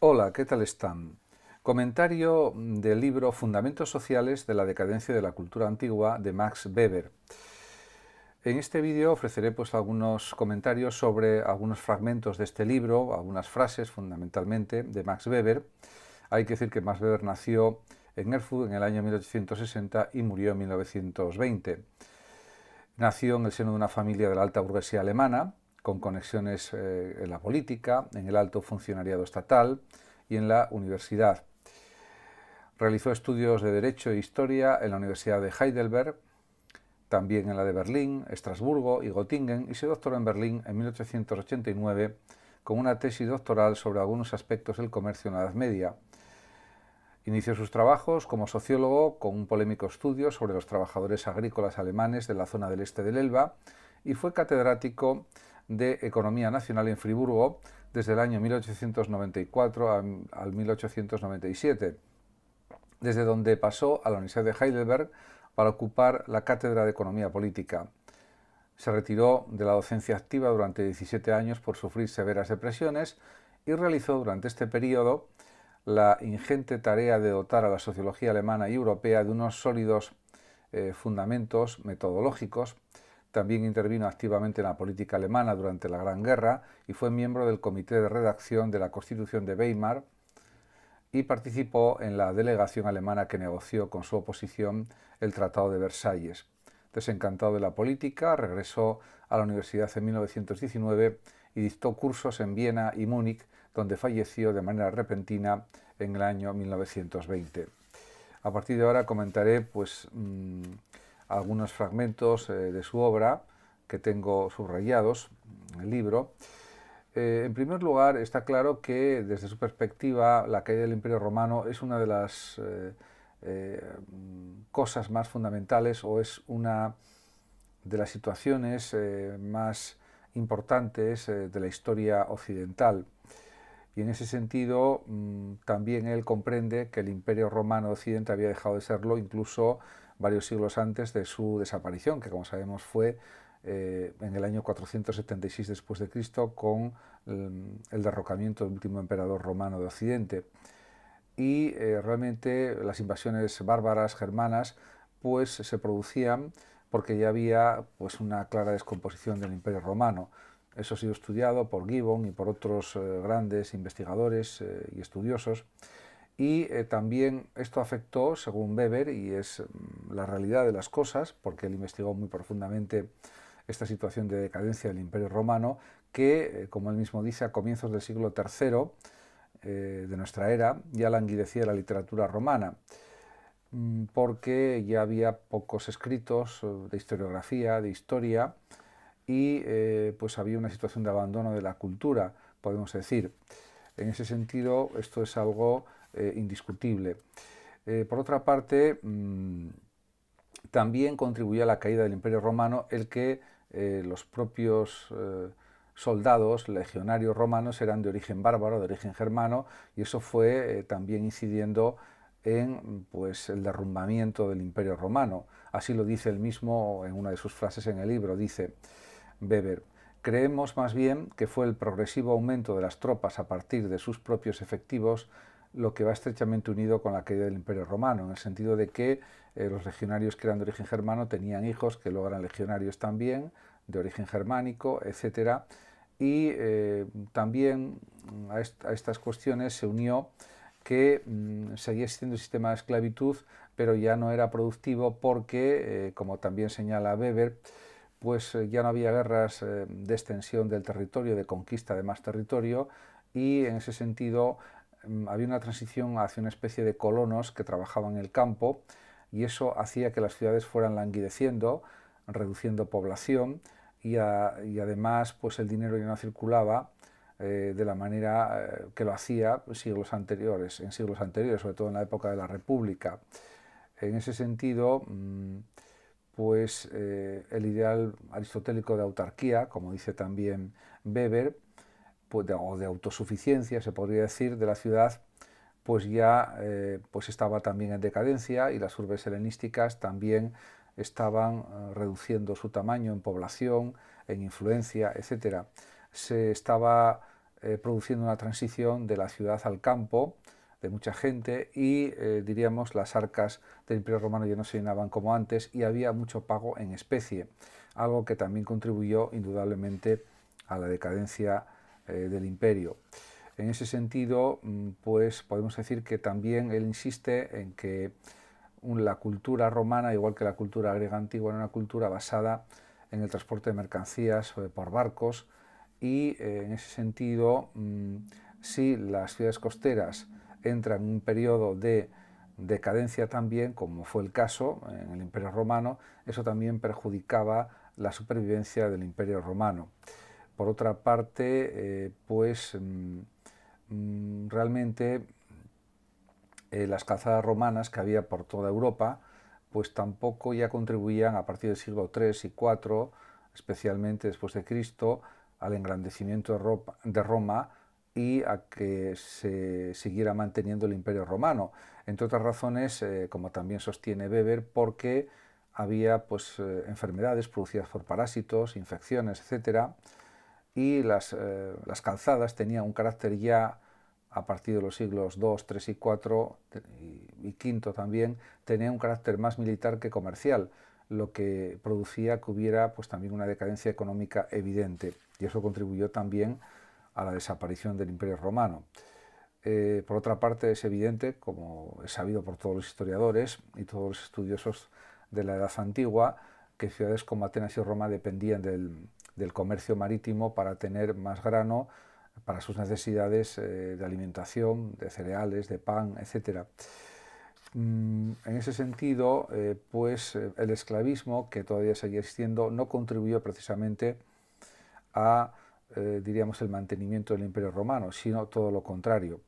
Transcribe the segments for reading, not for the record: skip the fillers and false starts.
Hola, ¿qué tal están? Comentario del libro Fundamentos sociales de la decadencia de la cultura antigua de Max Weber. En este vídeo ofreceré algunos comentarios sobre algunos fragmentos de este libro, algunas frases fundamentalmente de Max Weber. Hay que decir que Max Weber nació en Erfurt en el año 1860 y murió en 1920. Nació en el seno de una familia de la alta burguesía alemana, con conexiones en la política, en el alto funcionariado estatal y en la universidad. Realizó estudios de Derecho e Historia en la Universidad de Heidelberg, también en la de Berlín, Estrasburgo y Göttingen, y se doctoró en Berlín en 1889 con una tesis doctoral sobre algunos aspectos del comercio en la Edad Media. Inició sus trabajos como sociólogo con un polémico estudio sobre los trabajadores agrícolas alemanes de la zona del este del Elba y fue catedrático de Economía Nacional en Friburgo desde el año 1894 al 1897, desde donde pasó a la Universidad de Heidelberg para ocupar la cátedra de Economía Política. Se retiró de la docencia activa durante 17 años por sufrir severas depresiones y realizó durante este periodo la ingente tarea de dotar a la sociología alemana y europea de unos sólidos fundamentos metodológicos. También intervino activamente en la política alemana durante la Gran Guerra y fue miembro del comité de redacción de la Constitución de Weimar y participó en la delegación alemana que negoció con su oposición el Tratado de Versalles. Desencantado de la política, regresó a la universidad en 1919 y dictó cursos en Viena y Múnich, donde falleció de manera repentina en el año 1920. A partir de ahora comentaré algunos fragmentos de su obra que tengo subrayados en el libro. En primer lugar, está claro que desde su perspectiva la caída del Imperio Romano es una de las cosas más fundamentales o es una de las situaciones más importantes de la historia occidental. Y en ese sentido también él comprende que el Imperio Romano de Occidente había dejado de serlo incluso varios siglos antes de su desaparición, que como sabemos fue en el año 476 después de Cristo con el derrocamiento del último emperador romano de Occidente. Y realmente las invasiones bárbaras germanas se producían porque ya había una clara descomposición del Imperio Romano. Eso ha sido estudiado por Gibbon y por otros grandes investigadores y estudiosos. Y también esto afectó, según Weber, y es la realidad de las cosas, porque él investigó muy profundamente esta situación de decadencia del Imperio Romano, que, como él mismo dice, a comienzos del siglo III de nuestra era ya languidecía la literatura romana, porque ya había pocos escritos de historiografía, de historia, y había una situación de abandono de la cultura, podemos decir. En ese sentido, esto es algo indiscutible. Por otra parte, también contribuyó a la caída del Imperio Romano el que los propios soldados, legionarios romanos, eran de origen bárbaro, de origen germano, y eso fue también incidiendo en el derrumbamiento del Imperio Romano. Así lo dice él mismo en una de sus frases en el libro, dice Weber: creemos más bien que fue el progresivo aumento de las tropas a partir de sus propios efectivos lo que va estrechamente unido con la caída del Imperio Romano, en el sentido de que los legionarios que eran de origen germano tenían hijos que luego eran legionarios también, de origen germánico, etc. Y también a estas cuestiones se unió que seguía existiendo el sistema de esclavitud, pero ya no era productivo porque, como también señala Weber, ya no había guerras de extensión del territorio, de conquista de más territorio, y en ese sentido había una transición hacia una especie de colonos que trabajaban en el campo, y eso hacía que las ciudades fueran languideciendo, reduciendo población, y además el dinero ya no circulaba de la manera que lo hacía en siglos anteriores, sobre todo en la época de la República. En ese sentido, el ideal aristotélico de autarquía, como dice también Weber, o de autosuficiencia, se podría decir, de la ciudad, ya estaba también en decadencia, y las urbes helenísticas también estaban reduciendo su tamaño en población, en influencia, etc. Se estaba produciendo una transición de la ciudad al campo, de mucha gente, y diríamos las arcas del Imperio Romano ya no se llenaban como antes y había mucho pago en especie, algo que también contribuyó indudablemente a la decadencia del imperio. En ese sentido, pues podemos decir que también él insiste en que la cultura romana, igual que la cultura griega antigua, era una cultura basada en el transporte de mercancías por barcos, y en ese sentido, si las ciudades costeras entran en un periodo de decadencia también, como fue el caso en el Imperio Romano, eso también perjudicaba la supervivencia del Imperio Romano. Por otra parte, realmente las calzadas romanas que había por toda Europa, pues tampoco ya contribuían a partir del siglo III y IV, especialmente después de Cristo, al engrandecimiento de Roma y a que se siguiera manteniendo el Imperio Romano. Entre otras razones, como también sostiene Weber, porque había enfermedades producidas por parásitos, infecciones, etcétera, y las calzadas tenían un carácter ya, a partir de los siglos II, III y IV, y V también, tenían un carácter más militar que comercial, lo que producía que hubiera también una decadencia económica evidente, y eso contribuyó también a la desaparición del Imperio Romano. Por otra parte, es evidente, como es sabido por todos los historiadores y todos los estudiosos de la Edad Antigua, que ciudades como Atenas y Roma dependían del comercio marítimo para tener más grano para sus necesidades de alimentación, de cereales, de pan, etc. En ese sentido, el esclavismo, que todavía seguía existiendo, no contribuyó precisamente a diríamos, el mantenimiento del Imperio Romano, sino todo lo contrario.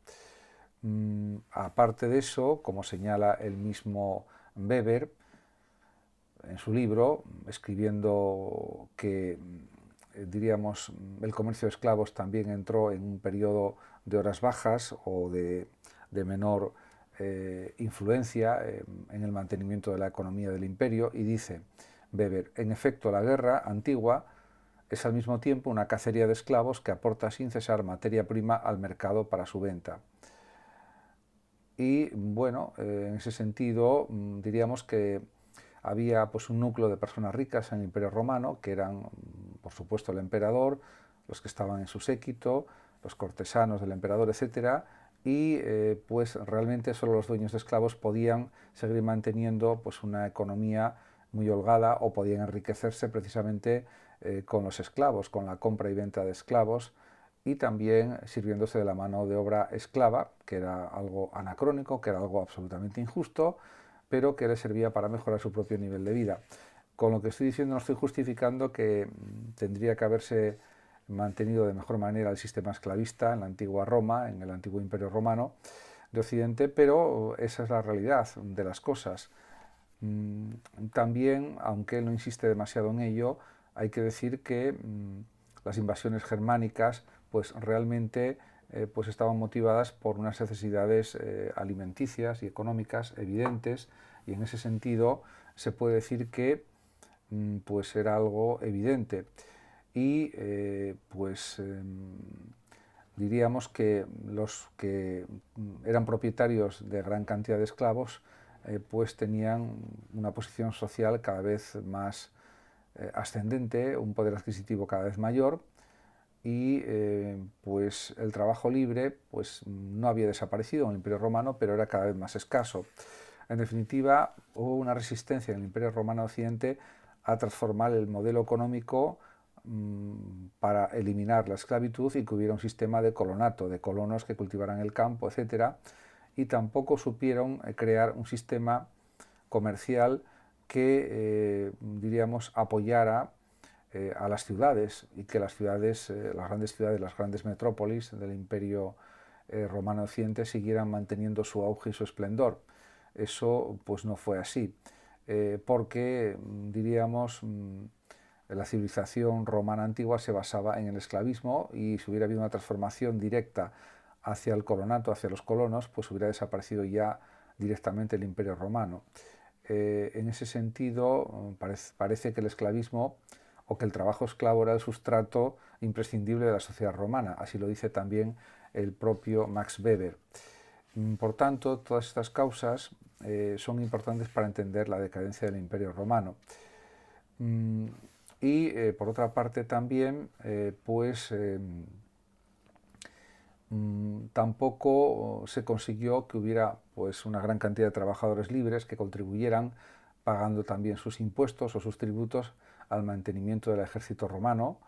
Aparte de eso, como señala el mismo Weber en su libro, escribiendo que diríamos, el comercio de esclavos también entró en un periodo de horas bajas o de menor influencia en el mantenimiento de la economía del imperio, y dice Weber: en efecto, la guerra antigua es al mismo tiempo una cacería de esclavos que aporta sin cesar materia prima al mercado para su venta. Y bueno, en ese sentido diríamos que había un núcleo de personas ricas en el Imperio Romano, que eran, por supuesto, el emperador, los que estaban en su séquito, los cortesanos del emperador, etc. Y realmente solo los dueños de esclavos podían seguir manteniendo una economía muy holgada, o podían enriquecerse precisamente con los esclavos, con la compra y venta de esclavos, y también sirviéndose de la mano de obra esclava, que era algo anacrónico, que era algo absolutamente injusto, pero que les servía para mejorar su propio nivel de vida. Con lo que estoy diciendo no estoy justificando que tendría que haberse mantenido de mejor manera el sistema esclavista en la antigua Roma, en el antiguo Imperio Romano de Occidente, pero esa es la realidad de las cosas. También, aunque él no insiste demasiado en ello, hay que decir que las invasiones germánicas realmente estaban motivadas por unas necesidades alimenticias y económicas evidentes, y en ese sentido se puede decir que era algo evidente. Y diríamos que los que eran propietarios de gran cantidad de esclavos tenían una posición social cada vez más ascendente, un poder adquisitivo cada vez mayor, y el trabajo libre no había desaparecido en el Imperio Romano, pero era cada vez más escaso. En definitiva, hubo una resistencia en el Imperio Romano Occidente a transformar el modelo económico para eliminar la esclavitud y que hubiera un sistema de colonato, de colonos que cultivaran el campo, etc. Y tampoco supieron crear un sistema comercial que, diríamos, apoyara a las ciudades, y que las ciudades, las grandes metrópolis del Imperio Romano Occidente siguieran manteniendo su auge y su esplendor. Eso no fue así, porque diríamos la civilización romana antigua se basaba en el esclavismo, y si hubiera habido una transformación directa hacia el colonato, hacia los colonos, hubiera desaparecido ya directamente el Imperio Romano. En ese sentido, parece que el esclavismo o que el trabajo esclavo era el sustrato imprescindible de la sociedad romana. Así lo dice también el propio Max Weber. Por tanto, todas estas causas son importantes para entender la decadencia del Imperio Romano. Y por otra parte también, tampoco se consiguió que hubiera pues, una gran cantidad de trabajadores libres que contribuyeran pagando también sus impuestos o sus tributos al mantenimiento del ejército romano,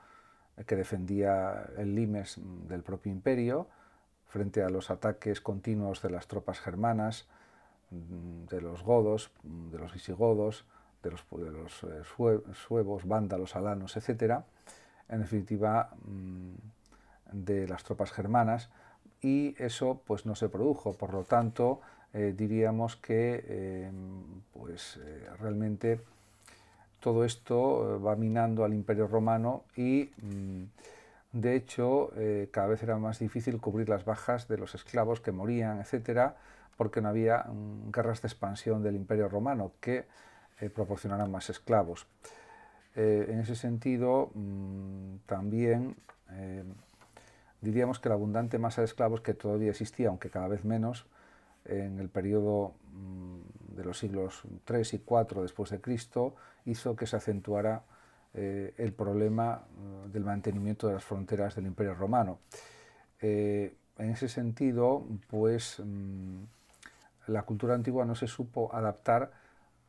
que defendía el limes del propio imperio frente a los ataques continuos de las tropas germanas, de los godos, de los visigodos, de los suevos, vándalos, alanos, etc. En definitiva, de las tropas germanas, y eso pues no se produjo. Por lo tanto, diríamos que realmente todo esto va minando al Imperio Romano y de hecho cada vez era más difícil cubrir las bajas de los esclavos que morían, etcétera, porque no había guerras de expansión del Imperio Romano que proporcionaran más esclavos. En ese sentido, también diríamos que la abundante masa de esclavos que todavía existía, aunque cada vez menos, en el periodo de los siglos III y IV después de Cristo, hizo que se acentuara el problema del mantenimiento de las fronteras del Imperio Romano. En ese sentido, pues la cultura antigua no se supo adaptar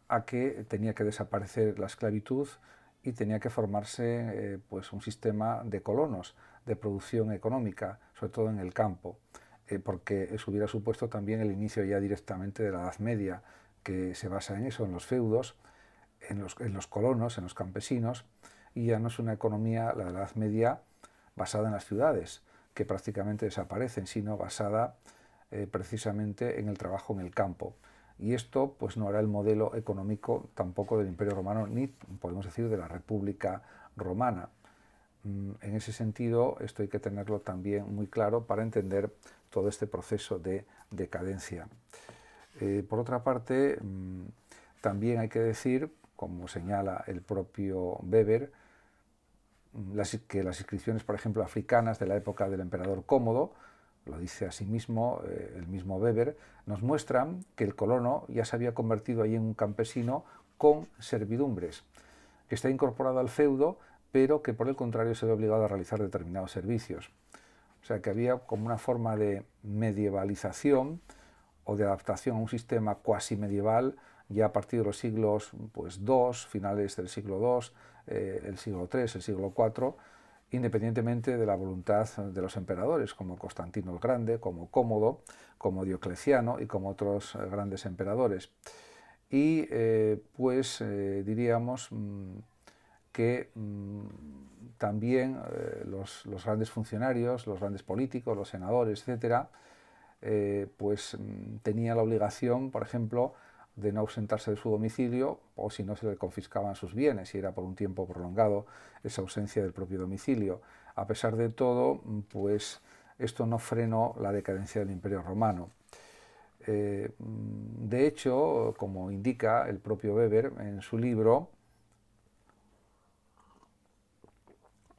a que tenía que desaparecer la esclavitud y tenía que formarse pues un sistema de colonos, de producción económica, sobre todo en el campo, porque eso hubiera supuesto también el inicio ya directamente de la Edad Media, que se basa en eso, en los feudos, en los colonos, en los campesinos, y ya no es una economía, la de la Edad Media, basada en las ciudades, que prácticamente desaparecen, sino basada precisamente en el trabajo en el campo. Y esto pues no era el modelo económico tampoco del Imperio Romano, ni podemos decir de la República Romana. En ese sentido, esto hay que tenerlo también muy claro para entender todo este proceso de decadencia. Por otra parte, también hay que decir, como señala el propio Weber, que las inscripciones, por ejemplo, africanas de la época del emperador Cómodo, lo dice asimismo el mismo Weber, nos muestran que el colono ya se había convertido ahí en un campesino con servidumbres, que está incorporado al feudo, pero que por el contrario se ve obligado a realizar determinados servicios. O sea que había como una forma de medievalización o de adaptación a un sistema cuasi medieval ya a partir de los siglos pues, II, finales del siglo II, el siglo III, el siglo IV, independientemente de la voluntad de los emperadores, como Constantino el Grande, como Cómodo, como Diocleciano y como otros grandes emperadores. Y diríamos que también los grandes funcionarios, los grandes políticos, los senadores, etcétera, tenían la obligación, por ejemplo, de no ausentarse de su domicilio, o si no se le confiscaban sus bienes, si era por un tiempo prolongado esa ausencia del propio domicilio. A pesar de todo, pues esto no frenó la decadencia del Imperio Romano. De hecho, como indica el propio Weber en su libro,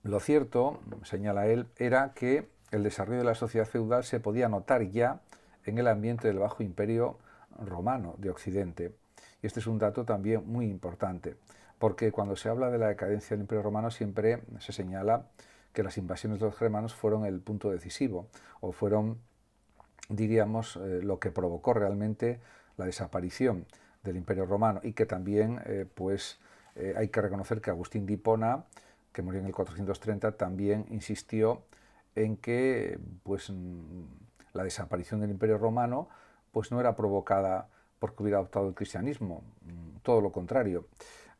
lo cierto, señala él, era que el desarrollo de la sociedad feudal se podía notar ya en el ambiente del Bajo Imperio Romano de Occidente. Y este es un dato también muy importante, porque cuando se habla de la decadencia del Imperio Romano siempre se señala que las invasiones de los germanos fueron el punto decisivo, o fueron, diríamos, lo que provocó realmente la desaparición del Imperio Romano, y que también hay que reconocer que Agustín de Hipona, que murió en el 430, también insistió en que la desaparición del Imperio Romano pues no era provocada porque hubiera adoptado el cristianismo, todo lo contrario.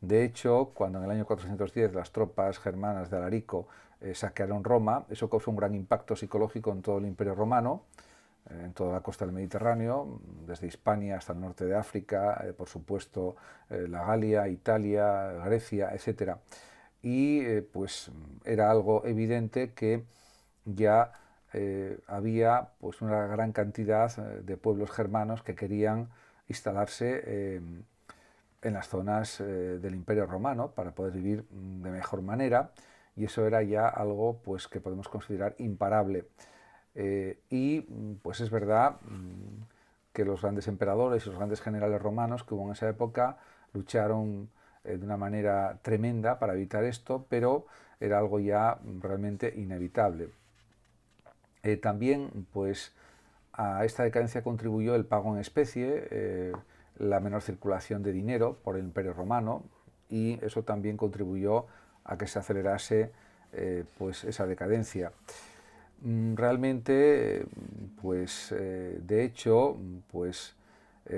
De hecho, cuando en el año 410 las tropas germanas de Alarico saquearon Roma, eso causó un gran impacto psicológico en todo el Imperio Romano, en toda la costa del Mediterráneo, desde Hispania hasta el norte de África, por supuesto la Galia, Italia, Grecia, etc. Y era algo evidente que ya había pues una gran cantidad de pueblos germanos que querían instalarse en las zonas del Imperio Romano para poder vivir de mejor manera, y eso era ya algo pues, que podemos considerar imparable. Y pues es verdad que los grandes emperadores y los grandes generales romanos que hubo en esa época lucharon de una manera tremenda para evitar esto, pero era algo ya realmente inevitable. También pues, a esta decadencia contribuyó el pago en especie, la menor circulación de dinero por el Imperio Romano, y eso también contribuyó a que se acelerase pues esa decadencia. Realmente, pues de hecho, pues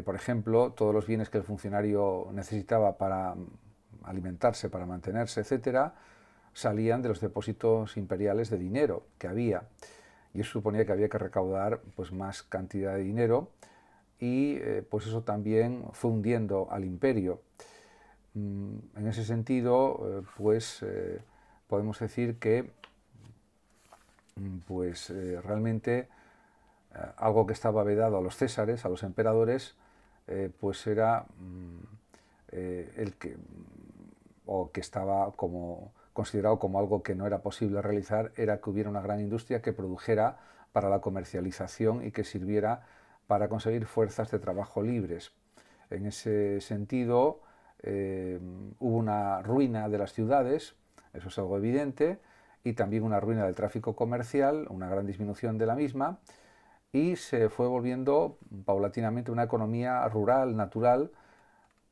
por ejemplo, todos los bienes que el funcionario necesitaba para alimentarse, para mantenerse, etcétera, salían de los depósitos imperiales de dinero que había, y eso suponía que había que recaudar pues más cantidad de dinero, y pues eso también fue hundiendo al imperio. En ese sentido, pues podemos decir que pues realmente algo que estaba vedado a los césares, a los emperadores, pues era el que, o que estaba como considerado como algo que no era posible realizar, era que hubiera una gran industria que produjera para la comercialización y que sirviera para conseguir fuerzas de trabajo libres. En ese sentido, hubo una ruina de las ciudades, eso es algo evidente, y también una ruina del tráfico comercial, una gran disminución de la misma, y se fue volviendo paulatinamente una economía rural, natural,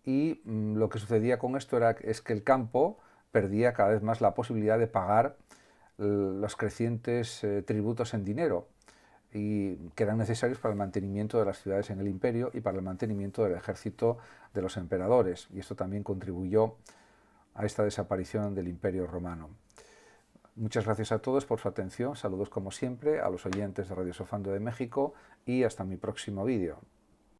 y lo que sucedía con esto es que el campo perdía cada vez más la posibilidad de pagar los crecientes tributos en dinero, y que eran necesarios para el mantenimiento de las ciudades en el imperio y para el mantenimiento del ejército de los emperadores, y esto también contribuyó a esta desaparición del Imperio Romano. Muchas gracias a todos por su atención, saludos como siempre a los oyentes de Radio Sofando de México, y hasta mi próximo vídeo.